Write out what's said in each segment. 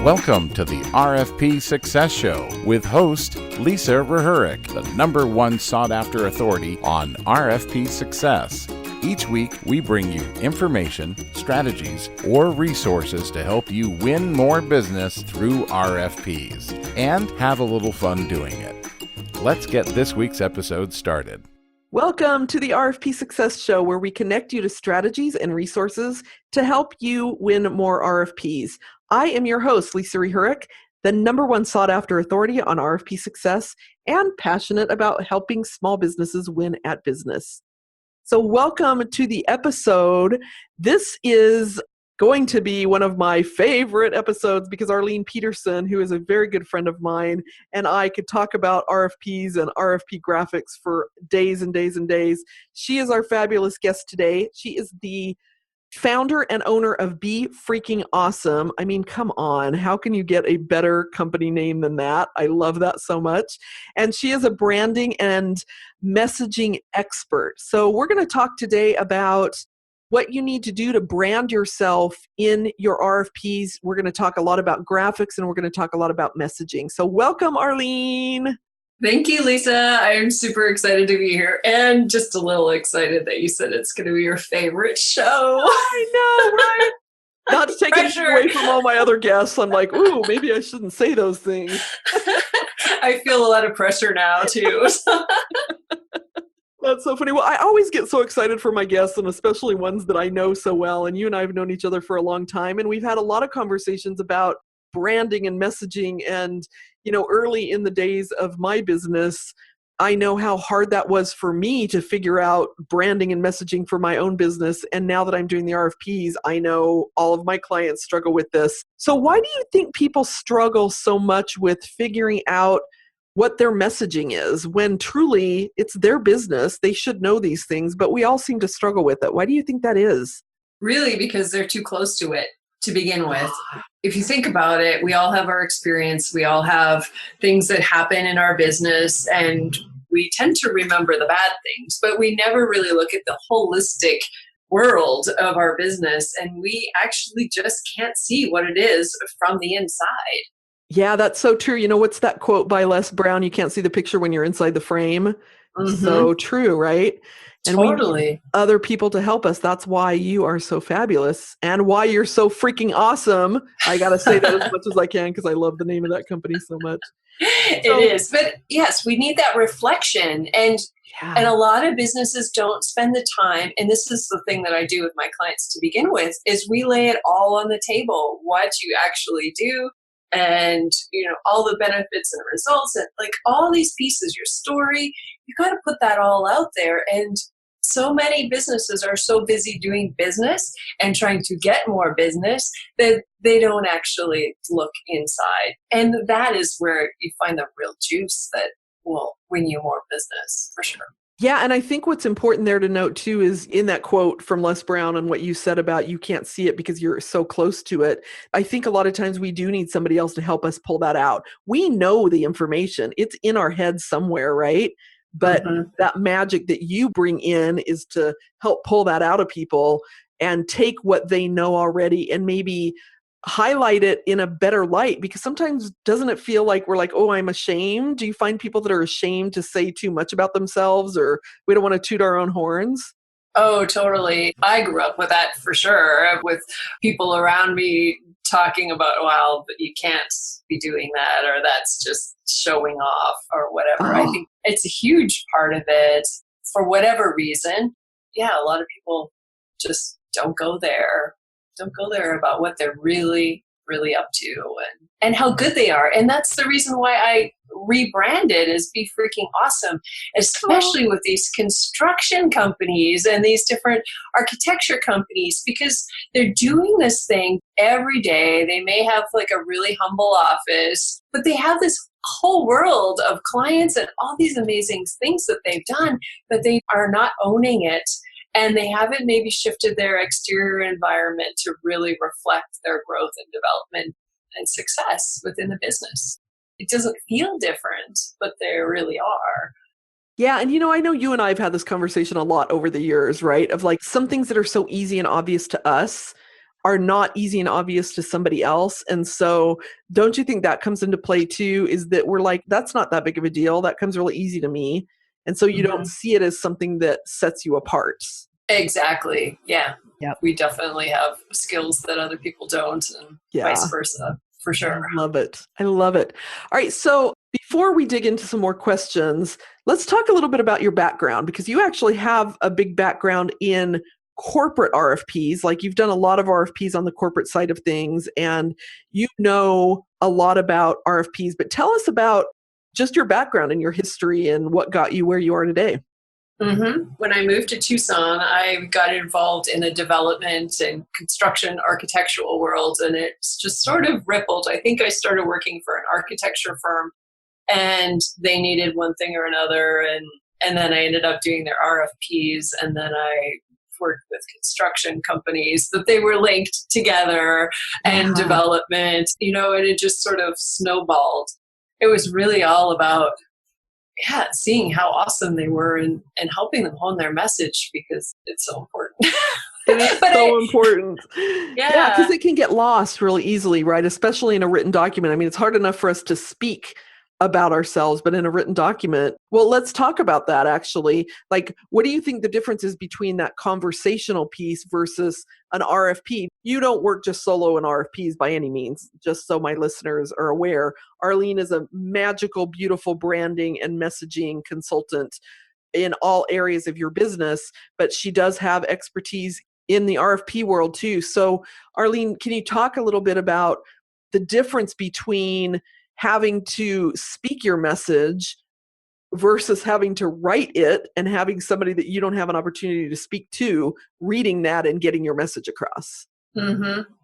Welcome to the RFP Success Show with host Lisa Rehurik, the #1 sought-after authority on RFP success. Each week, we bring you information, strategies, or resources to help you win more business through RFPs and have a little fun doing it. Let's get this week's episode started. Welcome to the RFP Success Show, where we connect you to strategies and resources to help you win more RFPs. I am your host, Lisa Rehurik, the #1 sought-after authority on RFP success and passionate about helping small businesses win at business. So welcome to the episode. This is going to be one of my favorite episodes because Arlene Pederson, who is a very good friend of mine, and I could talk about RFPs and RFP graphics for days and days and days. She is our fabulous guest today. She is the founder and owner of Be Freaking Awesome. I mean, come on. How can you get a better company name than that? I love that so much. And she is a branding and messaging expert. So we're going to talk today about what you need to do to brand yourself in your RFPs. We're going to talk a lot about graphics and we're going to talk a lot about messaging. So welcome, Arlene. Thank you, Lisa. I'm super excited to be here and just a little excited that you said it's going to be your favorite show. I know, right? Not to take it away from all my other guests. I'm like, ooh, maybe I shouldn't say those things. I feel a lot of pressure now, too. That's so funny. Well, I always get so excited for my guests, and especially ones that I know so well. And you and I have known each other for a long time, and we've had a lot of conversations about branding and messaging. And, you know, early in the days of my business, I know how hard that was for me to figure out branding and messaging for my own business. And now that I'm doing the RFPs, I know all of my clients struggle with this. So why do you think people struggle so much with figuring out what their messaging is when truly it's their business? They should know these things, but we all seem to struggle with it. Why do you think that is? Really, because they're too close to it to begin with. If you think about it, we all have our experience. We all have things that happen in our business, and we tend to remember the bad things, but we never really look at the holistic world of our business, and we actually just can't see what it is from the inside. Yeah, that's so true. You know, what's that quote by Les Brown? You can't see the picture when you're inside the frame. Mm-hmm. So true, right? And totally. We need other people to help us. That's why you are so fabulous and why you're so freaking awesome. I got to say that as much as I can because I love the name of that company so much. It is. But yes, we need that reflection. And a lot of businesses don't spend the time. And this is the thing that I do with my clients to begin with, is we lay it all on the table, what you actually do. And, you know, all the benefits and results and like all these pieces, your story, you got to put that all out there. And so many businesses are so busy doing business and trying to get more business that they don't actually look inside. And that is where you find the real juice that will win you more business, for sure. Yeah, and I think what's important there to note too is in that quote from Les Brown and what you said about you can't see it because you're so close to it. I think a lot of times we do need somebody else to help us pull that out. We know the information. It's in our head somewhere, right? But that magic that you bring in is to help pull that out of people and take what they know already and maybe highlight it in a better light, because sometimes doesn't it feel like we're like, oh, I'm ashamed? Do you find people that are ashamed to say too much about themselves, or we don't want to toot our own horns? Oh, totally. I grew up with that for sure, with people around me talking about, well, but you can't be doing that, or that's just showing off or whatever. I think it's a huge part of it for whatever reason. Yeah, a lot of people just don't go there about what they're really, really up to and how good they are. And that's the reason why I rebranded as Be Freaking Awesome, especially with these construction companies and these different architecture companies, because they're doing this thing every day. They may have like a really humble office, but they have this whole world of clients and all these amazing things that they've done, but they are not owning it. And they haven't maybe shifted their exterior environment to really reflect their growth and development and success within the business. It doesn't feel different, but they really are. Yeah. And, you know, I know you and I have had this conversation a lot over the years, right? Of like some things that are so easy and obvious to us are not easy and obvious to somebody else. And so don't you think that comes into play too, is that we're like, that's not that big of a deal. That comes really easy to me. And so you don't see it as something that sets you apart. Exactly. Yeah. Yep. We definitely have skills that other people don't, and vice versa, for sure. I love it. I love it. All right. So before we dig into some more questions, let's talk a little bit about your background, because you actually have a big background in corporate RFPs. Like, you've done a lot of RFPs on the corporate side of things, and you know a lot about RFPs. But tell us about just your background and your history and what got you where you are today. When I moved to Tucson, I got involved in the development and construction architectural world, and it's just sort of rippled. I think I started working for an architecture firm, and they needed one thing or another, and then I ended up doing their RFPs, and then I worked with construction companies that they were linked together, and development, and it just sort of snowballed. It was really all about seeing how awesome they were and helping them hone their message, because it's so important. It is so important. Yeah, because it can get lost really easily, right? Especially in a written document. I mean, it's hard enough for us to speak about ourselves, but in a written document, well, let's talk about that actually. Like, what do you think the difference is between that conversational piece versus an RFP? You don't work just solo in RFPs by any means, just so my listeners are aware. Arlene is a magical, beautiful branding and messaging consultant in all areas of your business, but she does have expertise in the RFP world too. So Arlene, can you talk a little bit about the difference between having to speak your message versus having to write it, and having somebody that you don't have an opportunity to speak to reading that and getting your message across?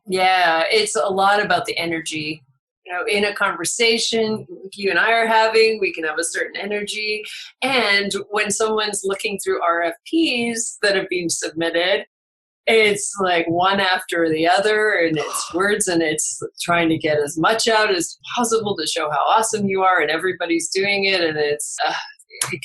Yeah, it's a lot about the energy. In a conversation you and I are having, we can have a certain energy. And when someone's looking through RFPs that have been submitted, it's like one after the other, and it's words, and it's trying to get as much out as possible to show how awesome you are, and everybody's doing it, and it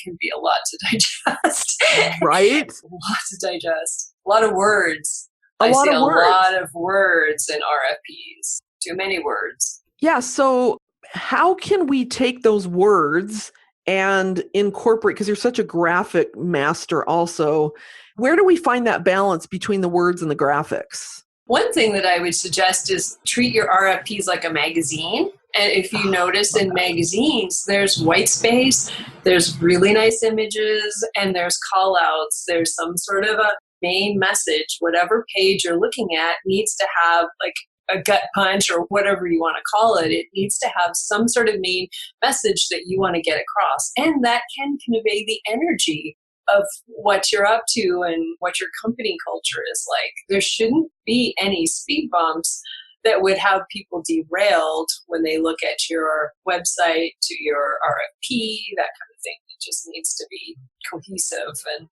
can be a lot to digest. Right? A lot to digest. A lot of words. A lot of words in RFPs. Too many words. Yeah. So how can we take those words and incorporate, because you're such a graphic master also, where do we find that balance between the words and the graphics? One thing that I would suggest is treat your RFPs like a magazine. And if you notice in magazines, there's white space, there's really nice images, and there's call outs. There's some sort of a main message. Whatever page you're looking at needs to have like a gut punch, or whatever you want to call it. It needs to have some sort of main message that you want to get across. And that can convey the energy of what you're up to and what your company culture is like. There shouldn't be any speed bumps that would have people derailed when they look at your website, to your RFP, that kind of thing. It just needs to be cohesive and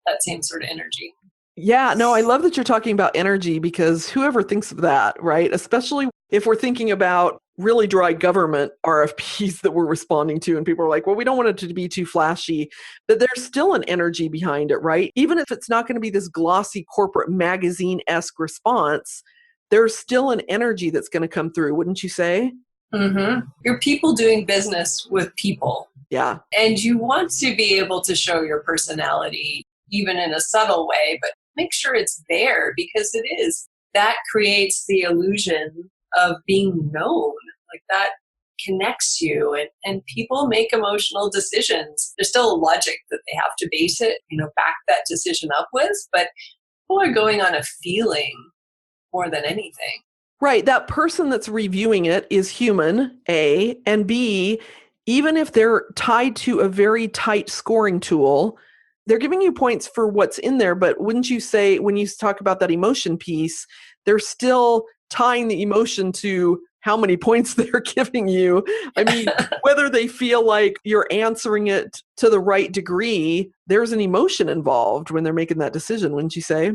that same sort of energy. Yeah, no, I love that you're talking about energy, because whoever thinks of that, right? Especially if we're thinking about really dry government RFPs that we're responding to, and people are like, well, we don't want it to be too flashy, but there's still an energy behind it, right? Even if it's not going to be this glossy corporate magazine-esque response, there's still an energy that's going to come through, wouldn't you say? You're people doing business with people. Yeah. And you want to be able to show your personality, even in a subtle way, but make sure it's there, because it is. That creates the illusion of being known. Like, that connects you, and people make emotional decisions. There's still a logic that they have to base it, back that decision up with, but people are going on a feeling more than anything. Right. That person that's reviewing it is human, A, and B, even if they're tied to a very tight scoring tool, they're giving you points for what's in there. But wouldn't you say, when you talk about that emotion piece, they're still tying the emotion to how many points they're giving you? I mean, whether they feel like you're answering it to the right degree, there's an emotion involved when they're making that decision, wouldn't you say?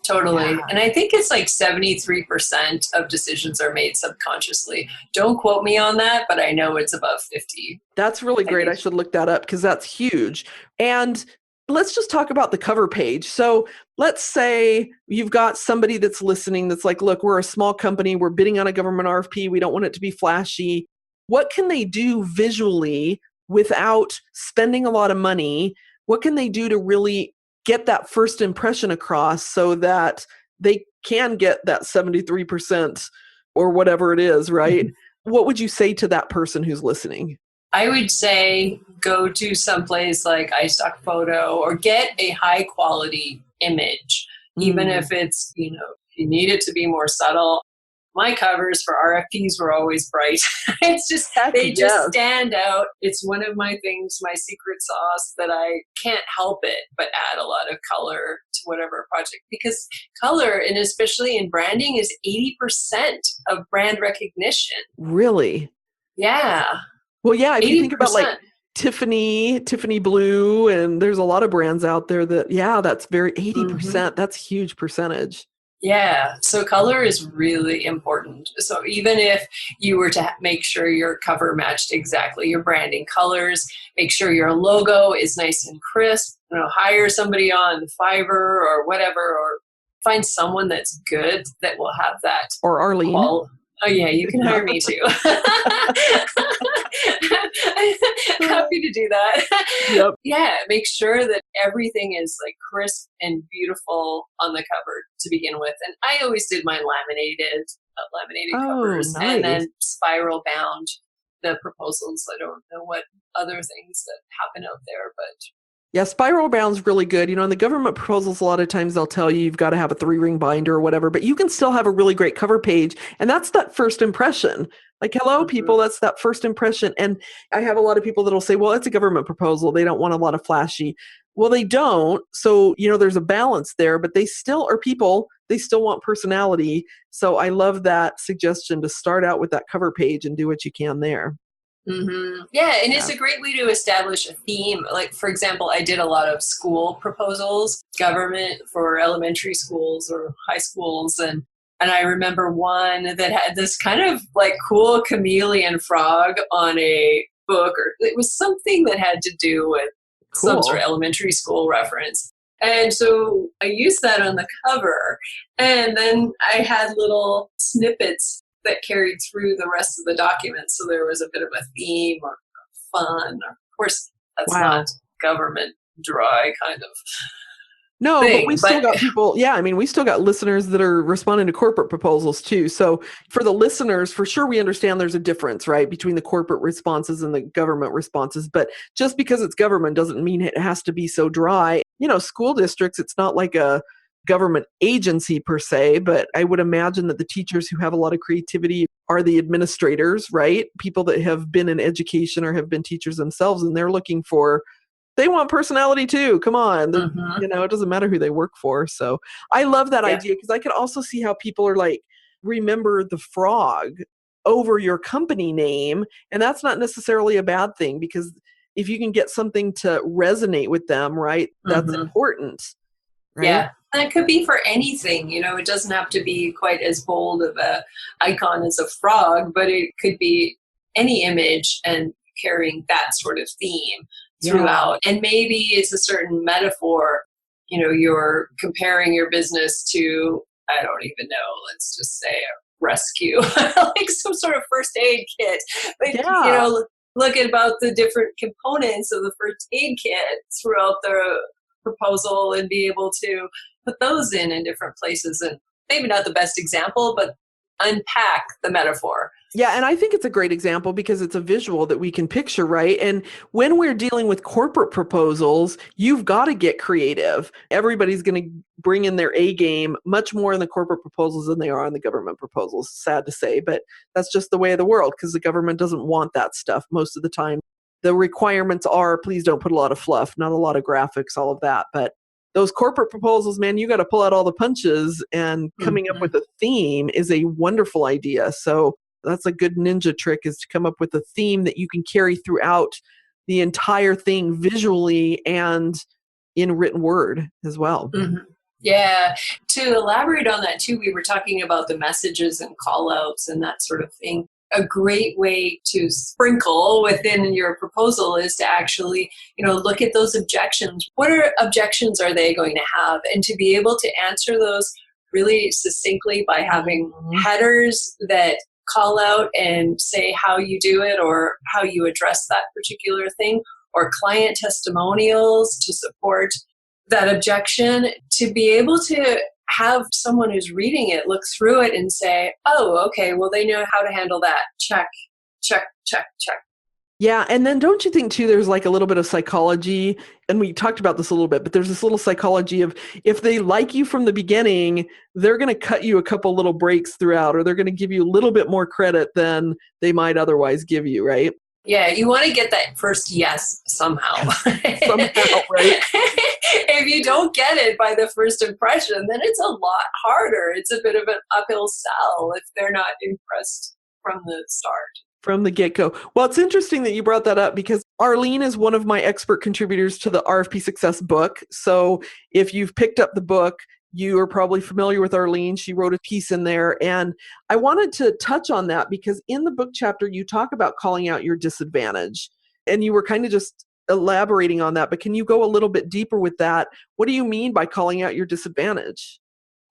Totally. Yeah. And I think it's like 73% of decisions are made subconsciously. Don't quote me on that, but I know it's above 50. That's really great. I should look that up, because that's huge. And let's just talk about the cover page. So let's say you've got somebody that's listening that's like, look, we're a small company. We're bidding on a government RFP. We don't want it to be flashy. What can they do visually without spending a lot of money? What can they do to really get that first impression across so that they can get that 73% or whatever it is, right? What would you say to that person who's listening? I would say go to someplace like iStock Photo or get a high quality image, even if it's, you need it to be more subtle. My covers for RFPs were always bright. It's just, they just stand out. It's one of my things, my secret sauce, that I can't help it but add a lot of color to whatever project, because color, and especially in branding, is 80% of brand recognition. Really? Yeah. Well, yeah, if 80%. You think about like Tiffany Blue, and there's a lot of brands out there that, that's very 80%. That's a huge percentage. Yeah. So color is really important. So even if you were to make sure your cover matched exactly your branding colors, make sure your logo is nice and crisp, hire somebody on Fiverr or whatever, or find someone that's good that will have that. Or Arlene. Oh yeah, you can hire me too. Happy to do that. Yep. Yeah, make sure that everything is like crisp and beautiful on the cover to begin with. And I always did mine laminated covers, nice. And then spiral bound the proposals. I don't know what other things that happen out there, but yeah, spiral bound's really good. In the government proposals, a lot of times they'll tell you you've got to have a 3-ring binder or whatever, but you can still have a really great cover page. And that's that first impression. Like, hello, people, that's that first impression. And I have a lot of people that'll say, well, it's a government proposal. They don't want a lot of flashy. Well, they don't. So, there's a balance there, but they still are people. They still want personality. So I love that suggestion to start out with that cover page and do what you can there. Mm-hmm. Yeah, and it's a great way to establish a theme. Like, for example, I did a lot of school proposals, government for elementary schools or high schools, and I remember one that had this kind of like cool chameleon frog on a book, or it was something that had to do with some sort of elementary school reference. And so I used that on the cover, and then I had little snippets that carried through the rest of the document. So there was a bit of a theme or fun. Of course, that's not government dry kind of No, thing, but we still got people. Yeah, we still got listeners that are responding to corporate proposals too. So for the listeners, for sure, we understand there's a difference, right, between the corporate responses and the government responses. But just because it's government doesn't mean it has to be so dry. School districts, it's not like a government agency per se, but I would imagine that the teachers who have a lot of creativity are the administrators, right? People that have been in education or have been teachers themselves, and they're looking for, they want personality too. Come on. It doesn't matter who they work for. So I love that idea, because I could also see how people are like, remember the frog over your company name. And that's not necessarily a bad thing, because if you can get something to resonate with them, right, that's important. Right? Yeah. And it could be for anything, it doesn't have to be quite as bold of a icon as a frog, but it could be any image and carrying that sort of theme throughout. And maybe it's a certain metaphor, you're comparing your business to, I don't even know, let's just say a rescue, like some sort of first aid kit. But, look at about the different components of the first aid kit throughout the proposal and be able to put those in different places. And maybe not the best example, but unpack the metaphor. Yeah, and I think it's a great example because it's a visual that we can picture, right? And when we're dealing with corporate proposals, you've got to get creative. Everybody's going to bring in their A game much more in the corporate proposals than they are on the government proposals. Sad to say, but that's just the way of the world, because the government doesn't want that stuff most of the time. The requirements are, please don't put a lot of fluff, not a lot of graphics, all of that. But those corporate proposals, man, you got to pull out all the punches, and coming up with a theme is a wonderful idea. So that's a good ninja trick, is to come up with a theme that you can carry throughout the entire thing visually and in written word as well. Yeah. To elaborate on that too, we were talking about the messages and call outs and that sort of thing. a great way to sprinkle within your proposal is to actually, look at those objections. What objections are they going to have? And to be able to answer those really succinctly by having headers that call out and say how you do it or how you address that particular thing, or client testimonials to support that objection, to be able to have someone who's reading it look through it and say, oh, okay, well, they know how to handle that. Check, check, check, check. Yeah. And then don't you think too, there's like a little bit of psychology, and we talked about this a little bit, but there's this little psychology of if they like you from the beginning, they're going to cut you a couple little breaks throughout, or they're going to give you a little bit more credit than they might otherwise give you, right? Yeah, you want to get that first yes somehow. Somehow, right? If you don't get it by the first impression, then it's a lot harder. It's a bit of an uphill sell if they're not impressed from the start. From the get-go. Well, it's interesting that you brought that up because Arlene is one of my expert contributors to the RFP Success book. So if you've picked up the book, you are probably familiar with Arlene. She wrote a piece in there. And I wanted to touch on that because in the book chapter, you talk about calling out your disadvantage. And you were kind of just elaborating on that. But can you go a little bit deeper with that? What do you mean by calling out your disadvantage?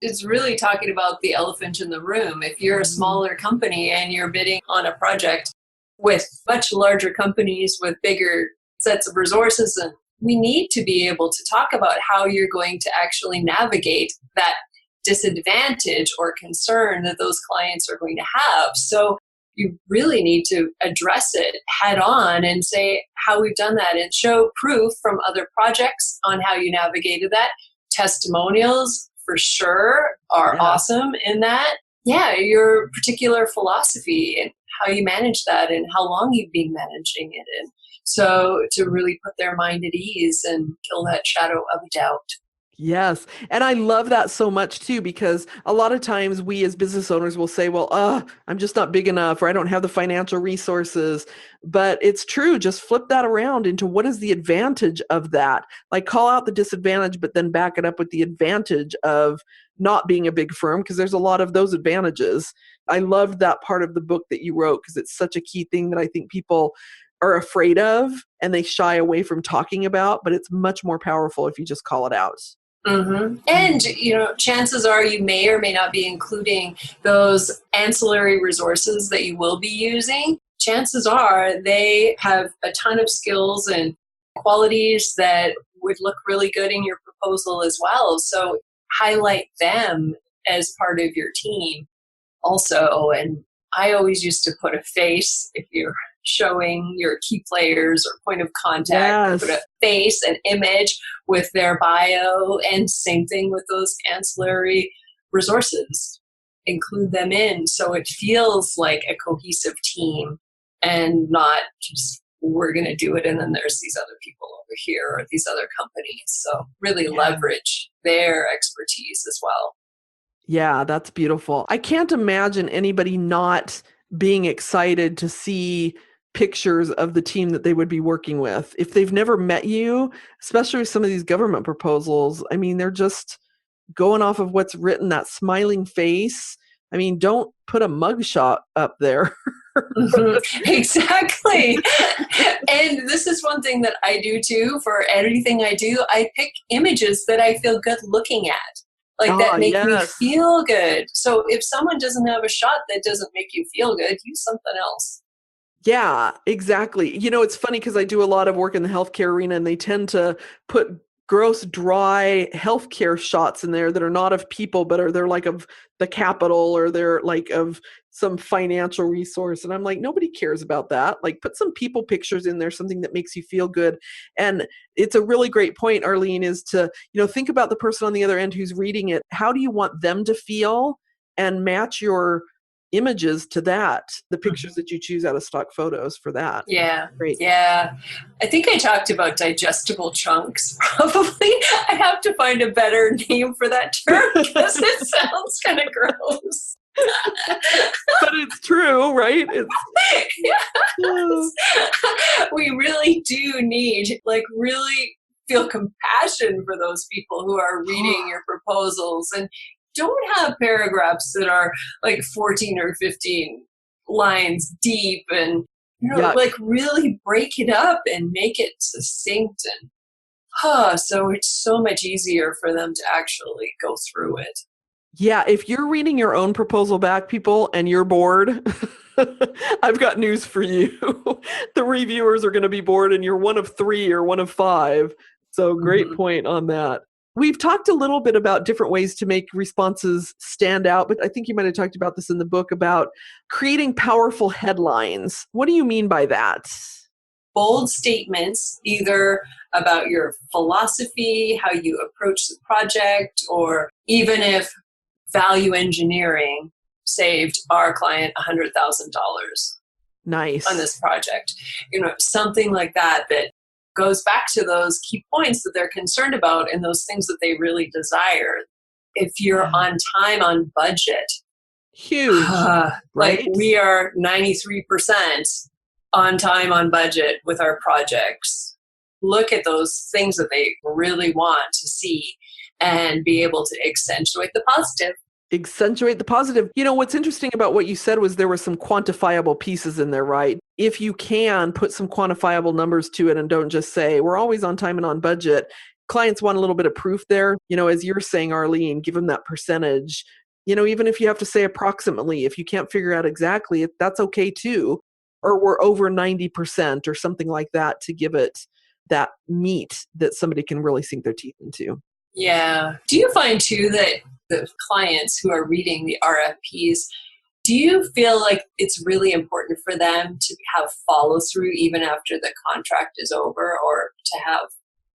It's really talking about the elephant in the room. If you're a smaller company and you're bidding on a project with much larger companies with bigger sets of resources, and we need to be able to talk about how you're going to actually navigate that disadvantage or concern that those clients are going to have. So you really need to address it head on and say how we've done that and show proof from other projects on how you navigated that. Testimonials for sure are awesome in that. Yeah, your particular philosophy and how you manage that and how long you've been managing it. And so to really put their mind at ease and kill that shadow of doubt. Yes. And I love that so much too, because a lot of times we as business owners will say, well, I'm just not big enough, or I don't have the financial resources. But it's true. Just flip that around into what is the advantage of that? Like call out the disadvantage, but then back it up with the advantage of not being a big firm, because there's a lot of those advantages. I loved that part of the book that you wrote because it's such a key thing that I think people are afraid of and they shy away from talking about, but it's much more powerful if you just call it out. Mm-hmm. And, chances are you may or may not be including those ancillary resources that you will be using. Chances are they have a ton of skills and qualities that would look really good in your proposal as well. So highlight them as part of your team also. And I always used to put a face if you're showing your key players or point of contact, put a face, an image with their bio, and same thing with those ancillary resources. Include them in so it feels like a cohesive team and not just we're going to do it and then there's these other people over here or these other companies. So really leverage their expertise as well. Yeah, that's beautiful. I can't imagine anybody not being excited to see pictures of the team that they would be working with. If they've never met you, especially with some of these government proposals, I mean, they're just going off of what's written, that smiling face. I mean, don't put a mugshot up there. Exactly. And this is one thing that I do too. For everything I do, I pick images that I feel good looking at. That make me feel good. So if someone doesn't have a shot that doesn't make you feel good, use something else. Yeah, exactly. It's funny because I do a lot of work in the healthcare arena and they tend to put gross, dry healthcare shots in there that are not of people, but they're like of the Capitol or they're like of some financial resource. And I'm like, nobody cares about that. Like put some people pictures in there, something that makes you feel good. And it's a really great point, Arlene, is to, think about the person on the other end who's reading it. How do you want them to feel and match your images to that, the pictures that you choose out of stock photos for that. Yeah. Great. Yeah. I think I talked about digestible chunks. Probably I have to find a better name for that term because it sounds kind of gross. But it's true, right? Yes. We really do need, really feel compassion for those people who are reading your proposals and don't have paragraphs that are 14 or 15 lines deep and, Yuck. like really break it up and make it succinct. And so it's so much easier for them to actually go through it. Yeah, if you're reading your own proposal back, people, and you're bored, I've got news for you. The reviewers are going to be bored, and you're one of 3 or one of 5. So great point on that. We've talked a little bit about different ways to make responses stand out, but I think you might have talked about this in the book about creating powerful headlines. What do you mean by that? Bold statements, either about your philosophy, how you approach the project, or even if value engineering saved our client $100,000 Nice. on this project. Something like that goes back to those key points that they're concerned about and those things that they really desire. If you're on time, on budget. Huge. Right? Like we are 93% on time, on budget with our projects. Look at those things that they really want to see and be able to accentuate the positive. Accentuate the positive. What's interesting about what you said was there were some quantifiable pieces in there, right? If you can put some quantifiable numbers to it and don't just say, we're always on time and on budget. Clients want a little bit of proof there. As you're saying, Arlene, give them that percentage. Even if you have to say approximately, if you can't figure out exactly, that's okay too. Or we're over 90% or something like that to give it that meat that somebody can really sink their teeth into. Yeah. Do you find too that the clients who are reading the RFPs, do you feel like it's really important for them to have follow through even after the contract is over, or to have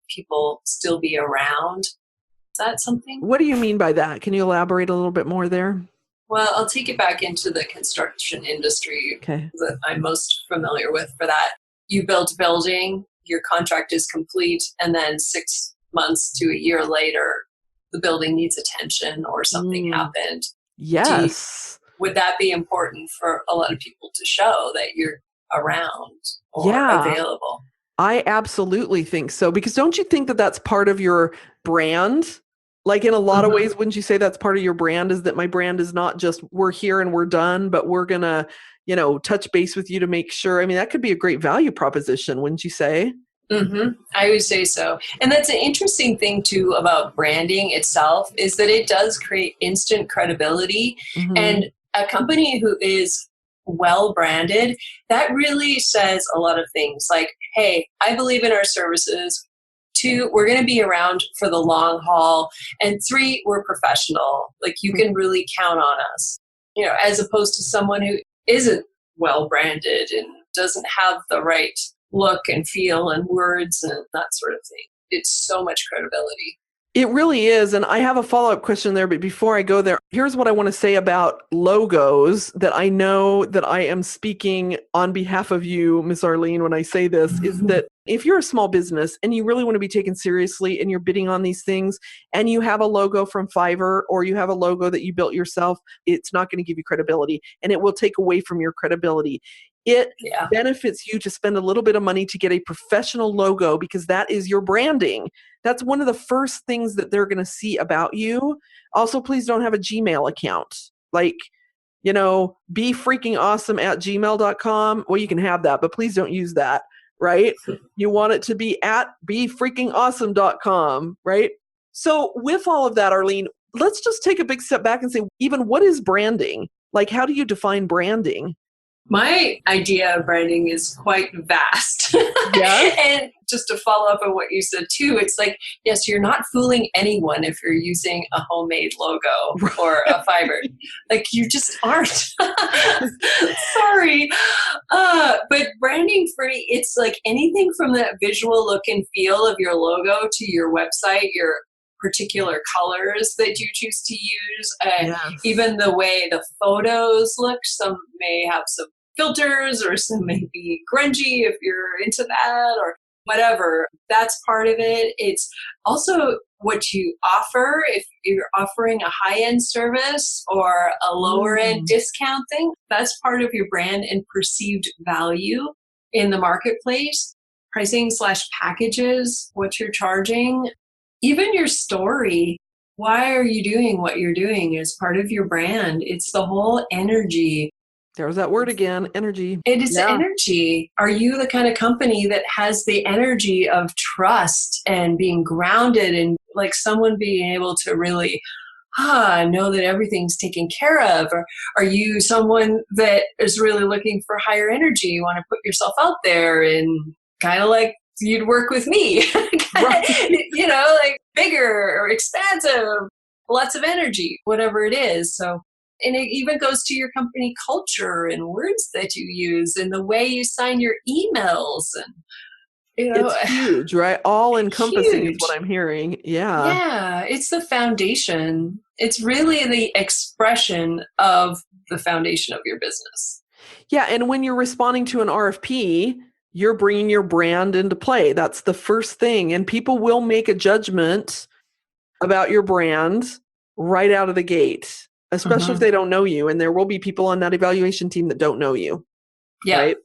people still be around? Is that something? What do you mean by that? Can you elaborate a little bit more there? Well, I'll take it back into the construction industry that I'm most familiar with for that. You build a building, your contract is complete, and then 6 months to a year later, the building needs attention or something happened. Yes. Would that be important for a lot of people to show that you're around or available? I absolutely think so. Because don't you think that that's part of your brand? Like in a lot of ways, wouldn't you say that's part of your brand, is that my brand is not just we're here and we're done, but we're going to, touch base with you to make sure. I mean, that could be a great value proposition, wouldn't you say? I would say so. And that's an interesting thing too about branding itself, is that it does create instant credibility. And a company who is well branded, that really says a lot of things like, hey, I believe in our services. 2, we're going to be around for the long haul. And 3, we're professional. Like you can really count on us, as opposed to someone who isn't well branded and doesn't have the right look and feel and words and that sort of thing. It's so much credibility. It really is. And I have a follow-up question there, but before I go there, here's what I want to say about logos that I know that I am speaking on behalf of you, Miss Arlene, when I say this, is that if you're a small business and you really want to be taken seriously and you're bidding on these things and you have a logo from Fiverr or you have a logo that you built yourself, it's not going to give you credibility and it will take away from your credibility. It benefits you to spend a little bit of money to get a professional logo because that is your branding. That's one of the first things that they're going to see about you. Also, please don't have a Gmail account. Like, be freaking awesome at gmail.com. Well, you can have that, but please don't use that, right? You want it to be at befreakingawesome.com, right? So with all of that, Arlene, let's just take a big step back and say, even what is branding? Like, how do you define branding? My idea of branding is quite vast. Yeah. And just to follow up on what you said too, it's like, yes, you're not fooling anyone if you're using a homemade logo or a Fiverr. Like you just aren't. Sorry. But branding for me, it's like anything from that visual look and feel of your logo to your website, your particular colors that you choose to use, even the way the photos look. Some may have some filters or some may be grungy if you're into that or whatever. That's part of it. It's also what you offer. If you're offering a high-end service or a lower-end discount thing, that's part of your brand and perceived value in the marketplace. Pricing/packages, what you're charging. Even your story, why are you doing what you're doing is part of your brand. It's the whole energy There's that word again, energy. It is energy. Are you the kind of company that has the energy of trust and being grounded and like someone being able to really know that everything's taken care of? Or are you someone that is really looking for higher energy? You want to put yourself out there and kind of like you'd work with me, Right. like bigger or expansive, lots of energy, whatever it is. So, and it even goes to your company culture and words that you use and the way you sign your emails. And, It's huge, right? All encompassing is huge. what I'm hearing. Yeah. Yeah, it's the foundation. It's really the expression of the foundation of your business. Yeah. And when you're responding to an RFP, you're bringing your brand into play. That's the first thing. And people will make a judgment about your brand right out of the gate, especially if they don't know you. And there will be people on that evaluation team that don't know you. Yeah. Right?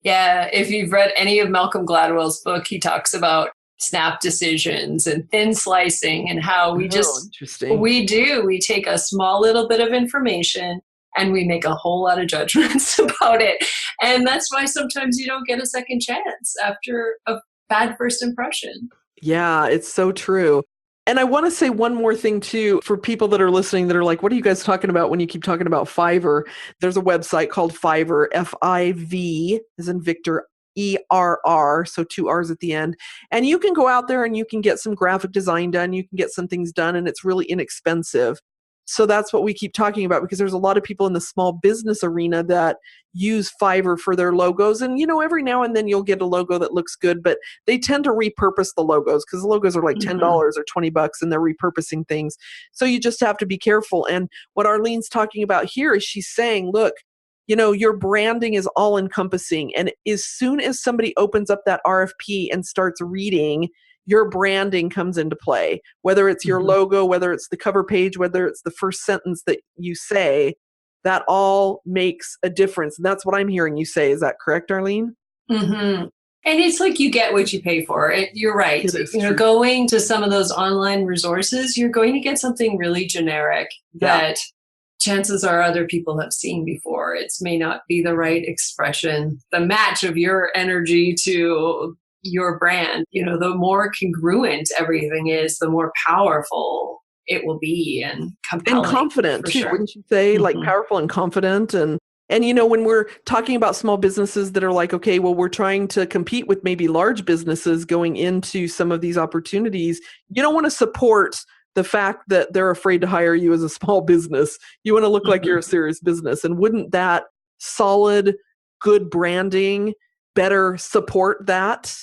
Yeah. If you've read any of Malcolm Gladwell's book, he talks about snap decisions and thin slicing and how we we take a small little bit of information and we make a whole lot of judgments about it. And that's why sometimes you don't get a second chance after a bad first impression. Yeah, it's so true. And I want to say one more thing too, for people that are listening that are like, what are you guys talking about when you keep talking about Fiverr? There's a website called Fiverr, Fiv, as in Victor, ERR, so 2 R's at the end. And you can go out there and you can get some graphic design done. You can get some things done and it's really inexpensive. So that's what we keep talking about because there's a lot of people in the small business arena that use Fiverr for their logos. And, every now and then you'll get a logo that looks good, but they tend to repurpose the logos because the logos are like $10 or $20 and they're repurposing things. So you just have to be careful. And what Arlene's talking about here is she's saying, look, your branding is all encompassing. And as soon as somebody opens up that RFP and starts reading, your branding comes into play, whether it's your logo, whether it's the cover page, whether it's the first sentence that you say, that all makes a difference. And that's what I'm hearing you say. Is that correct, Arlene? Mm-hmm. And it's like you get what you pay for. You're right. Going to some of those online resources, you're going to get something really generic that chances are other people have seen before. It may not be the right expression, the match of your energy to your brand. The more congruent everything is, the more powerful it will be and compelling. And confident too, wouldn't you say? Like powerful and confident. And when we're talking about small businesses that are like, okay, well, we're trying to compete with maybe large businesses going into some of these opportunities, you don't want to support the fact that they're afraid to hire you as a small business. You want to look like you're a serious business. And wouldn't that solid, good branding better support that?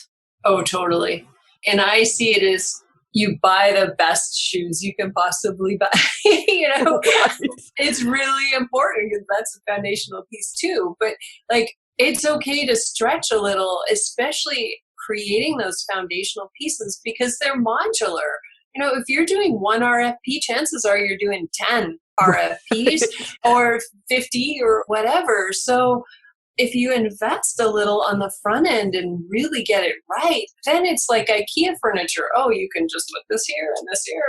Oh, totally. And I see it as you buy the best shoes you can possibly buy. It's really important because that's a foundational piece too. But it's okay to stretch a little, especially creating those foundational pieces because they're modular. If you're doing one RFP, chances are you're doing 10 RFPs or 50 or whatever. So if you invest a little on the front end and really get it right, then it's like IKEA furniture. Oh, you can just put this here and this here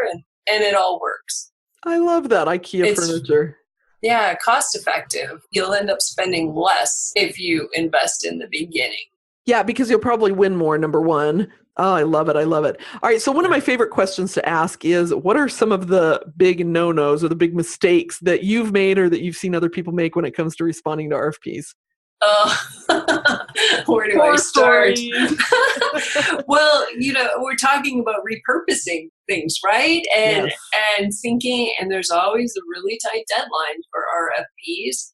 and it all works. I love that IKEA furniture. Yeah, cost effective. You'll end up spending less if you invest in the beginning. Yeah, because you'll probably win more, number one. Oh, I love it. I love it. All right. So one of my favorite questions to ask is, what are some of the big no-nos or the big mistakes that you've made or that you've seen other people make when it comes to responding to RFPs? Where do I start? Well, we're talking about repurposing things, right? And thinking, and there's always a really tight deadline for RFPs.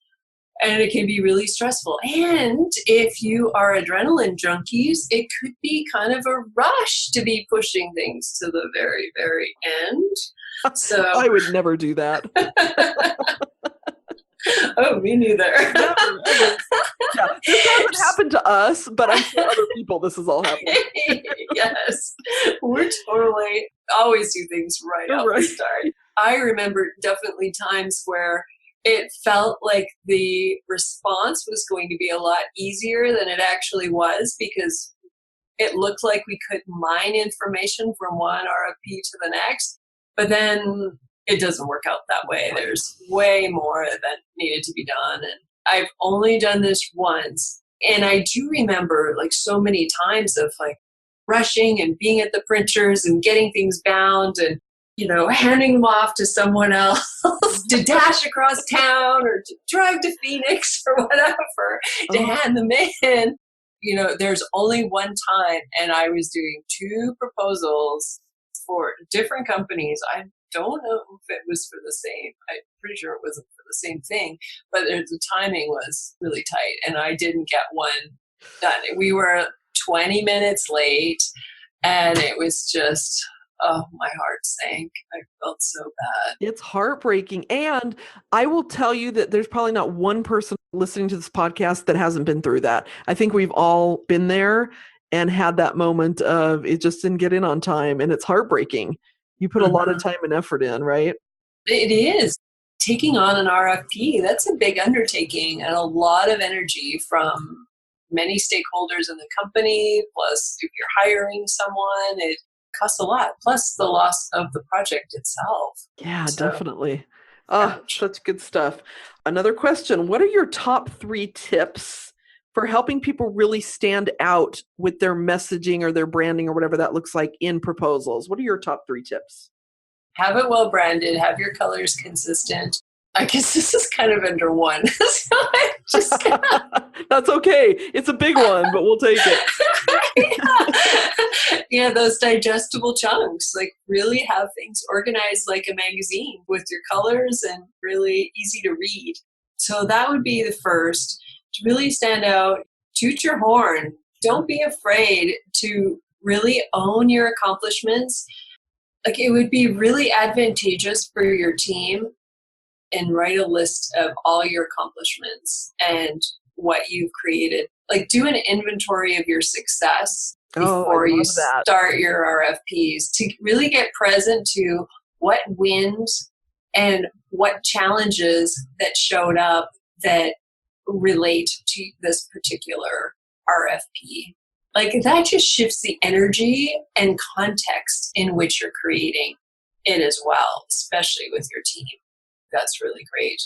And it can be really stressful. And if you are adrenaline junkies, it could be kind of a rush to be pushing things to the very, very end. So I would never do that. Oh, me neither. Never. Yeah, this hasn't happened to us, but I'm sure other people this has all happened. Yes. We're totally always do things right off the start. I remember definitely times where it felt like the response was going to be a lot easier than it actually was because it looked like we could mine information from one RFP to the next, but then it doesn't work out that way. There's way more that needed to be done. And I've only done this once. And I do remember like so many times of like rushing and being at the printers and getting things bound and, handing them off to someone else to dash across town or to drive to Phoenix or whatever to hand them in. There's only one time, and I was doing 2 proposals for different companies. I don't know if it was for the same. I'm pretty sure it wasn't for the same thing, but the timing was really tight, and I didn't get one done. We were 20 minutes late, and it was just, my heart sank. I felt so bad. It's heartbreaking. And I will tell you that there's probably not one person listening to this podcast that hasn't been through that. I think we've all been there and had that moment of it just didn't get in on time, and it's heartbreaking. You put a lot of time and effort in, right? It is. Taking on an RFP, that's a big undertaking and a lot of energy from many stakeholders in the company. Plus, if you're hiring someone, it costs a lot. Plus the loss of the project itself. Yeah, definitely. Such good stuff. Another question. What are your top 3 tips for helping people really stand out with their messaging or their branding or whatever that looks like in proposals? What are your top 3 tips? Have it well branded. Have your colors consistent. I guess this is kind of under one. So I just That's okay. It's a big one, but we'll take it. Yeah, those digestible chunks. Like really have things organized like a magazine with your colors and really easy to read. So that would be the first. To really stand out, toot your horn. Don't be afraid to really own your accomplishments. Like it would be really advantageous for your team and write a list of all your accomplishments and what you've created. Like do an inventory of your success before you start your RFPs to really get present to what wins and what challenges that showed up that relate to this particular RFP. Like that just shifts the energy and context in which you're creating it as well, especially with your team. That's really great.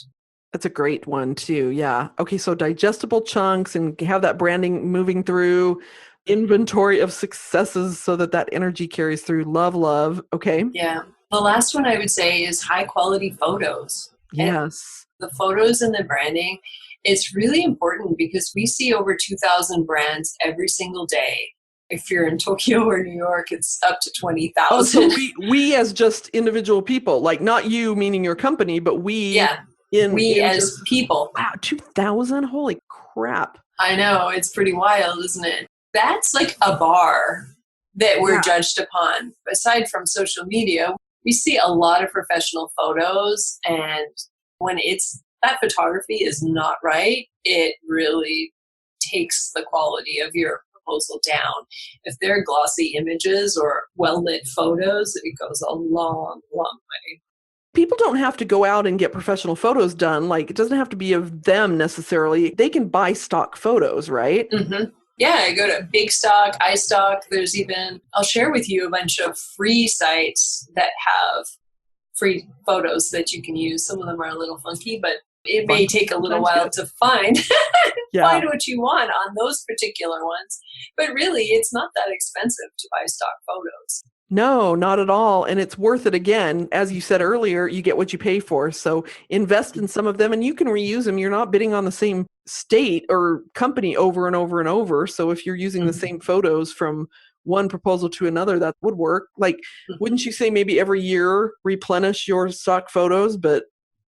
That's a great one too. Yeah. Okay. So digestible chunks and have that branding moving through, inventory of successes so that energy carries through. Love. Okay. Yeah. The last one I would say is high quality photos. Yes. And the photos and the branding, it's really important because we see over 2,000 brands every single day. If you're in Tokyo or New York, it's up to 20,000. Oh, so we as just individual people, like not you meaning your company, but we. Yeah. We as people. Wow, 2,000? Holy crap. I know. It's pretty wild, isn't it? That's like a bar that we're judged upon. Aside from social media, we see a lot of professional photos, and when that photography is not right, it really takes the quality of your proposal down. If they're glossy images or well-lit photos, it goes a long, long way. People don't have to go out and get professional photos done. Like, it doesn't have to be of them necessarily. They can buy stock photos, right? Mm-hmm. Yeah, I go to Big Stock, iStock. There's even, I'll share with you a bunch of free sites that have free photos that you can use. Some of them are a little funky, but it may take a little while to find find what you want on those particular ones. But really, it's not that expensive to buy stock photos. No, not at all. And it's worth it. Again, as you said earlier, you get what you pay for. So invest in some of them and you can reuse them. You're not bidding on the same state or company over and over and over. So if you're using the same photos from one proposal to another, that would work. Like, wouldn't you say maybe every year replenish your stock photos, but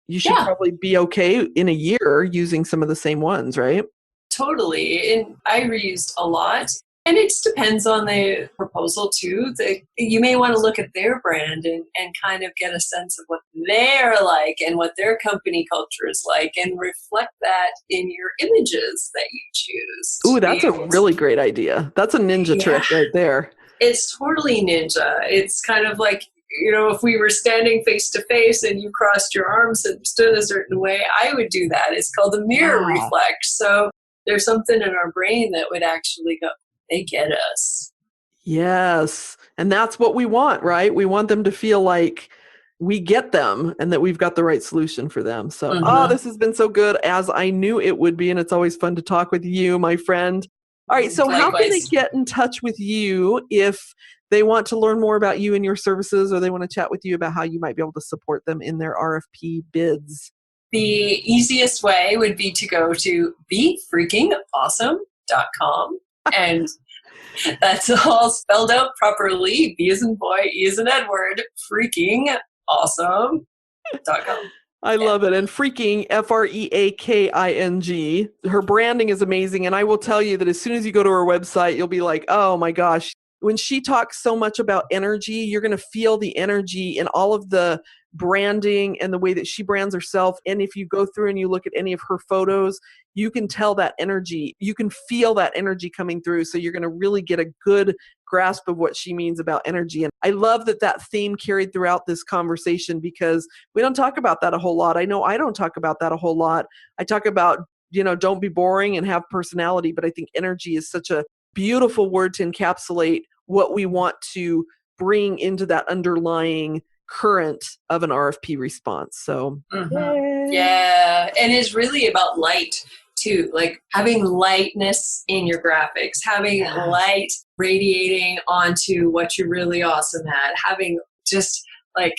you should probably be okay in a year using some of the same ones, right? Totally. And I reused a lot. And it just depends on the proposal too. You may want to look at their brand and kind of get a sense of what they're like and what their company culture is like and reflect that in your images that you choose. Ooh, that's a really great idea. That's a ninja trick right there. It's totally ninja. It's kind of like, if we were standing face to face and you crossed your arms and stood a certain way, I would do that. It's called a mirror reflex. So there's something in our brain that would actually go, they get us. Yes. And that's what we want, right? We want them to feel like we get them and that we've got the right solution for them. So, Mm-hmm. this has been so good, as I knew it would be. And it's always fun to talk with you, my friend. All right. So how can they Likewise. get in touch with you if they want to learn more about you and your services, or they want to chat with you about how you might be able to support them in their RFP bids? The easiest way would be to go to befreakingawesome.com, and that's all spelled out properly. B as in boy, E as in Edward, freakingawesome.com. I love it. And Freaking, Freaking, her branding is amazing. And I will tell you that as soon as you go to her website, you'll be like, oh my gosh. When she talks so much about energy, you're going to feel the energy in all of the branding and the way that she brands herself. And if you go through and you look at any of her photos, you can tell that energy. You can feel that energy coming through. So you're going to really get a good grasp of what she means about energy. And I love that that theme carried throughout this conversation, because we don't talk about that a whole lot. I know I don't talk about that a whole lot. I talk about, don't be boring and have personality, but I think energy is such a beautiful word to encapsulate what we want to bring into that underlying current of an RFP response. So, yeah. And it's really about light too, like having lightness in your graphics, having light radiating onto what you're really awesome at, having just like,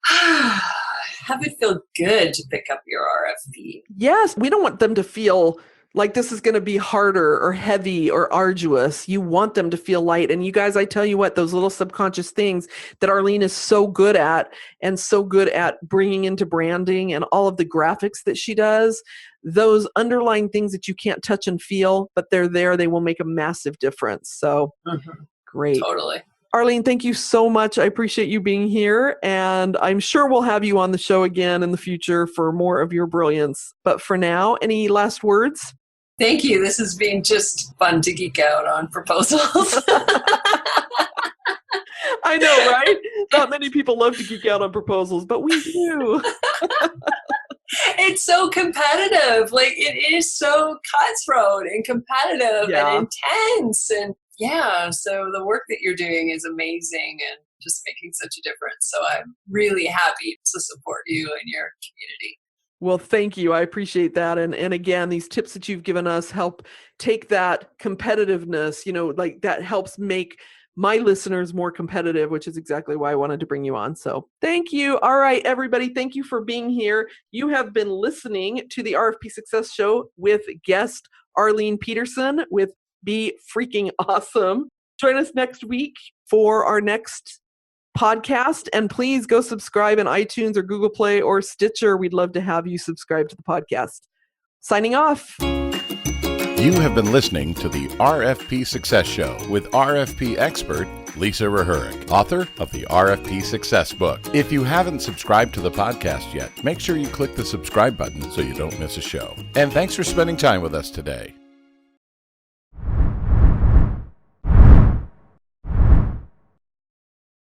have it feel good to pick up your RFP. Yes, we don't want them to feel like this is going to be harder or heavy or arduous. You want them to feel light. And you guys, I tell you what, those little subconscious things that Arlene is so good at, and so good at bringing into branding and all of the graphics that she does, those underlying things that you can't touch and feel, but they're there, they will make a massive difference. So great. Totally. Arlene, thank you so much. I appreciate you being here, and I'm sure we'll have you on the show again in the future for more of your brilliance. But for now, any last words? Thank you. This has been just fun to geek out on proposals. I know, right? Not many people love to geek out on proposals, but we do. It's so competitive. Like, it is so cutthroat and competitive and intense. And so the work that you're doing is amazing and just making such a difference. So I'm really happy to support you and your community. Well, thank you. I appreciate that. And again, these tips that you've given us help take that competitiveness, like that helps make my listeners more competitive, which is exactly why I wanted to bring you on. So thank you. All right, everybody. Thank you for being here. You have been listening to the RFP Success Show with guest Arlene Pederson with Be Freaking Awesome. Join us next week for our next podcast, and please go subscribe in iTunes or Google Play or Stitcher. We'd love to have you subscribe to the podcast. Signing off. You have been listening to the RFP Success Show with RFP expert Lisa Reherik, author of the RFP Success book. If you haven't subscribed to the podcast yet, make sure you click the subscribe button so you don't miss a show. And thanks for spending time with us today.